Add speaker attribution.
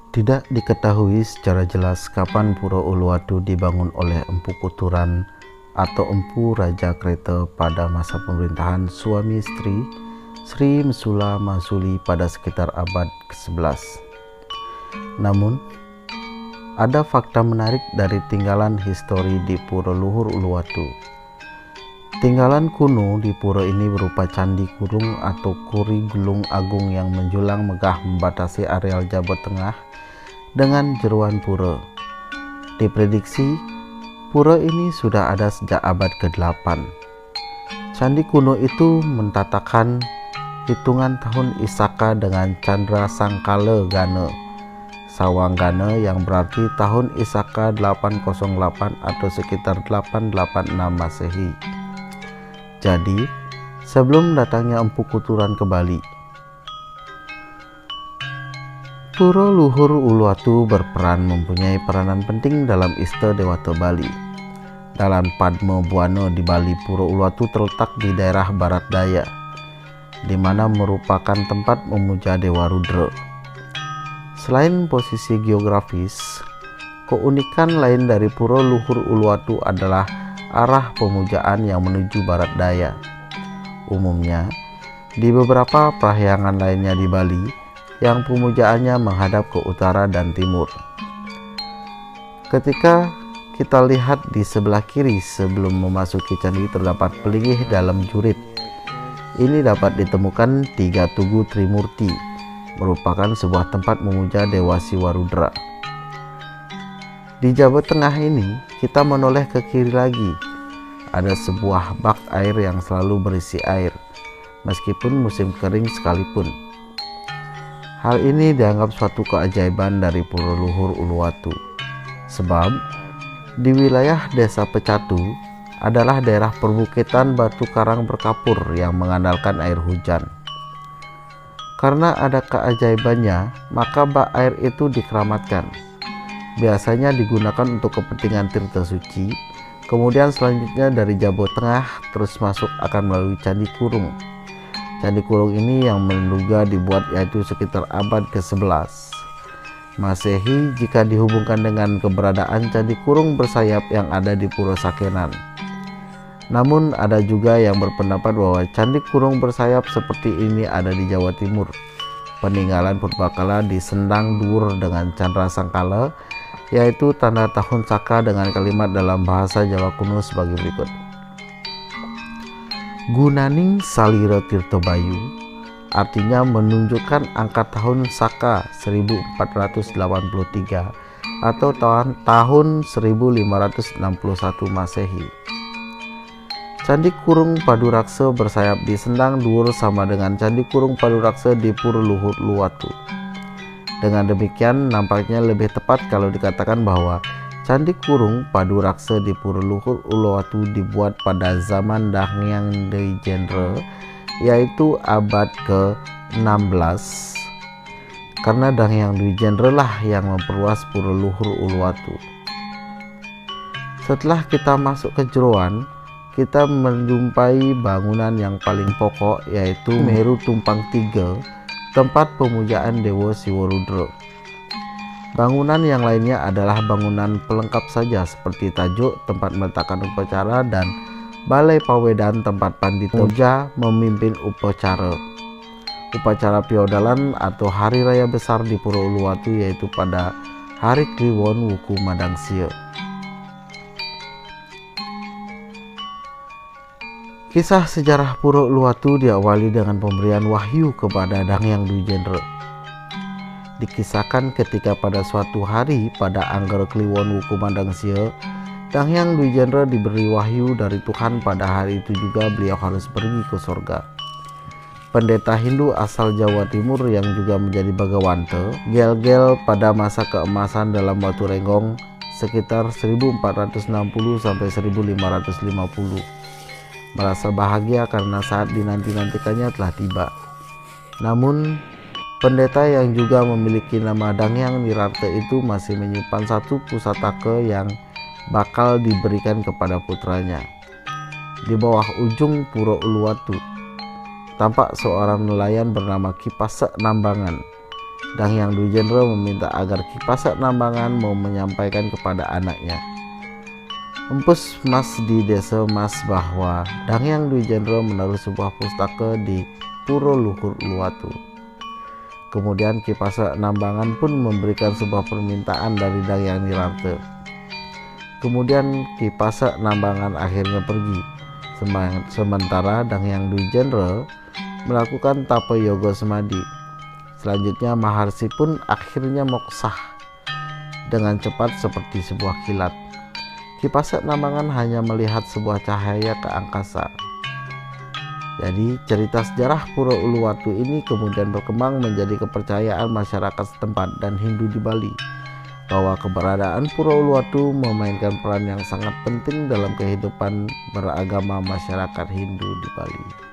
Speaker 1: Tidak diketahui secara jelas kapan Pura Uluwatu dibangun oleh Empu Kuturan atau Empu Raja Kreta pada masa pemerintahan suami istri Sri Mesula Masuli pada sekitar abad ke-11. Namun, ada fakta menarik dari tinggalan histori di Pura Luhur Uluwatu. Tinggalan kuno di pura ini berupa Candi Kurung atau Kuri Gulung Agung yang menjulang megah membatasi areal Jawa Tengah dengan jeruan pura. Diprediksi, pura ini sudah ada sejak abad ke-8. Candi kuno itu mentatakan hitungan tahun Isaka dengan Candra Sangkala Gana Sawanggana yang berarti tahun Isaka 808 atau sekitar 886 Masehi. Jadi, sebelum datangnya Empu Kuturan ke Bali, Pura Luhur Uluwatu berperan mempunyai peranan penting dalam Ista Dewata Bali. Dalam Padma Buana di Bali, Pura Uluwatu terletak di daerah barat daya, di mana merupakan tempat memuja Dewa Rudra. Selain posisi geografis, keunikan lain dari Pura Luhur Uluwatu adalah arah pemujaan yang menuju barat daya. Umumnya, di beberapa perahyangan lainnya di Bali, yang pemujaannya menghadap ke utara dan timur. Ketika kita lihat di sebelah kiri sebelum memasuki candi terdapat pelinggih dalam jurit. Ini dapat ditemukan 3 Tugu Trimurti, merupakan sebuah tempat memuja Dewa Siwa Rudra. Di Jawa Tengah ini, kita menoleh ke kiri lagi. Ada sebuah bak air yang selalu berisi air, meskipun musim kering sekalipun. Hal ini dianggap suatu keajaiban dari Pura Luhur Uluwatu, sebab di wilayah Desa Pecatu adalah daerah perbukitan batu karang berkapur yang mengandalkan air hujan. Karena ada keajaibannya, maka bak air itu dikeramatkan. Biasanya digunakan untuk kepentingan tirta suci. Kemudian selanjutnya dari Jawa Tengah terus masuk akan melalui Candi Kurung. Candi Kurung ini yang menduga dibuat yaitu sekitar abad ke-11 Masehi jika dihubungkan dengan keberadaan Candi Kurung bersayap yang ada di Pura Sakenan. Namun ada juga yang berpendapat bahwa Candi Kurung bersayap seperti ini ada di Jawa Timur. Peninggalan purbakala di Sendang Dhuwur dengan Candra Sangkala, yaitu tanda tahun Saka dengan kalimat dalam bahasa Jawa kuno sebagai berikut. Gunaning Salira Tirta Bayu, artinya menunjukkan angka tahun Saka 1483 atau tahun 1561 Masehi. Candi Kurung Paduraksa bersayap di Sendang Dhuwur sama dengan Candi Kurung Paduraksa di Pura Luhur Uluwatu. Dengan demikian, nampaknya lebih tepat kalau dikatakan bahwa Candi Kurung Paduraksa di Pura Luhur Uluwatu dibuat pada zaman Danghyang Dwijendra, yaitu abad ke-16, karena Danghyang Dwijendra lah yang memperluas Pura Luhur Uluwatu. Setelah kita masuk ke jeroan, kita menjumpai bangunan yang paling pokok, yaitu Meru Tumpang 3, tempat pemujaan Dewa Siwa Rudra. Bangunan yang lainnya adalah bangunan pelengkap saja seperti tajuk tempat meletakkan upacara dan balai pawedan tempat pandita muja memimpin upacara piodalan atau hari raya besar di Pura Uluwatu, yaitu pada Hari Kliwon Wuku Madangsia. Kisah sejarah Pura Uluwatu diawali dengan pemberian wahyu kepada Danghyang Dwijendra. Dikisahkan ketika pada suatu hari pada Angger Kliwon Wuku Madangsia, Danghyang Dwijendra diberi wahyu dari Tuhan pada hari itu juga beliau harus pergi ke surga. Pendeta Hindu asal Jawa Timur yang juga menjadi Bagawanta, Gel-Gel pada masa keemasan dalam Batu Renggong sekitar 1460 sampai 1550. Merasa bahagia karena saat dinanti-nantikannya telah tiba. Namun, pendeta yang juga memiliki nama Danghyang Nirarta itu masih menyimpan satu pusataka yang bakal diberikan kepada putranya. Di bawah ujung Pura Uluwatu, tampak seorang nelayan bernama Ki Pasek Nambangan Danghyang Dwijendra meminta agar Ki Pasak Nambangan mau menyampaikan kepada anaknya, Empus Mas di desa Mas, bahwa Danghyang Dwijendra menaruh sebuah pustaka di Puro Luhur Uluwatu. Kemudian Ki Pasak Nambangan pun memberikan sebuah permintaan dari Danghyang Nirarte. Kemudian Ki Pasak Nambangan akhirnya pergi, sementara Danghyang Dwijendra melakukan tapa yoga semadi. Selanjutnya Maharsi pun akhirnya moksah dengan cepat seperti sebuah kilat. Ki Pasak Nambangan hanya melihat sebuah cahaya ke angkasa. Jadi cerita sejarah Puro Uluwatu ini kemudian berkembang menjadi kepercayaan masyarakat setempat dan Hindu di Bali, bahwa keberadaan Puro Uluwatu memainkan peran yang sangat penting dalam kehidupan beragama masyarakat Hindu di Bali.